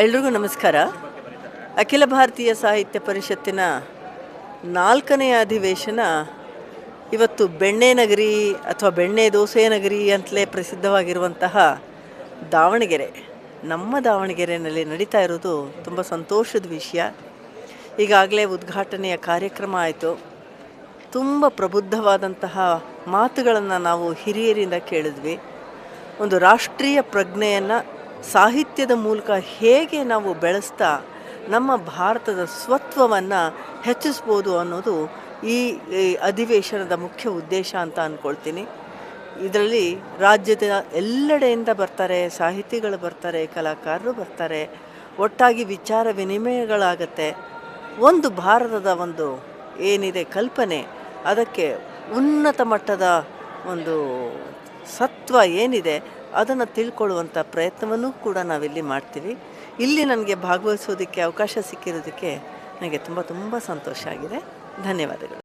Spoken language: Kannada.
ಎಲ್ರಿಗೂ ನಮಸ್ಕಾರ. ಅಖಿಲ ಭಾರತೀಯ ಸಾಹಿತ್ಯ ಪರಿಷತ್ತಿನ 4ನೇ ಅಧಿವೇಶನ ಇವತ್ತು ಬೆಣ್ಣೆ ನಗರಿ ಅಥವಾ ಬೆಣ್ಣೆ ದೋಸೆ ನಗರಿ ಅಂತಲೇ ಪ್ರಸಿದ್ಧವಾಗಿರುವಂತಹ ದಾವಣಗೆರೆ, ನಮ್ಮ ದಾವಣಗೆರೆಯಲ್ಲಿ ನಡೀತಾ ಇರೋದು ತುಂಬ ಸಂತೋಷದ ವಿಷಯ. ಈಗಾಗಲೇ ಉದ್ಘಾಟನೆಯ ಕಾರ್ಯಕ್ರಮ ಆಯಿತು. ತುಂಬ ಪ್ರಬುದ್ಧವಾದಂತಹ ಮಾತುಗಳನ್ನು ನಾವು ಹಿರಿಯರಿಂದ ಕೇಳಿದ್ವಿ. ಒಂದು ರಾಷ್ಟ್ರೀಯ ಪ್ರಜ್ಞೆಯನ್ನು ಸಾಹಿತ್ಯದ ಮೂಲಕ ಹೇಗೆ ನಾವು ಬೆಳೆಸ್ತಾ ನಮ್ಮ ಭಾರತದ ಸ್ವತ್ವವನ್ನು ಹೆಚ್ಚಿಸ್ಬೋದು ಅನ್ನೋದು ಈ ಅಧಿವೇಶನದ ಮುಖ್ಯ ಉದ್ದೇಶ ಅಂತ ಅಂದ್ಕೊಳ್ತೀನಿ. ಇದರಲ್ಲಿ ರಾಜ್ಯದ ಎಲ್ಲೆಡೆಯಿಂದ ಬರ್ತಾರೆ, ಸಾಹಿತಿಗಳು ಬರ್ತಾರೆ, ಕಲಾಕಾರರು ಬರ್ತಾರೆ, ಒಟ್ಟಾಗಿ ವಿಚಾರ ವಿನಿಮಯಗಳಾಗತ್ತೆ. ಒಂದು ಭಾರತದ ಒಂದು ಏನಿದೆ ಕಲ್ಪನೆ, ಅದಕ್ಕೆ ಉನ್ನತ ಮಟ್ಟದ ಒಂದು ಸತ್ವ ಏನಿದೆ ಅದನ್ನು ತಿಳ್ಕೊಳ್ಳುವಂಥ ಪ್ರಯತ್ನವನ್ನು ಕೂಡ ನಾವಿಲ್ಲಿ ಮಾಡ್ತೀವಿ. ಇಲ್ಲಿ ನನಗೆ ಭಾಗವಹಿಸೋದಕ್ಕೆ ಅವಕಾಶ ಸಿಕ್ಕಿರೋದಕ್ಕೆ ನನಗೆ ತುಂಬ ತುಂಬ ಸಂತೋಷ ಆಗಿದೆ. ಧನ್ಯವಾದಗಳು.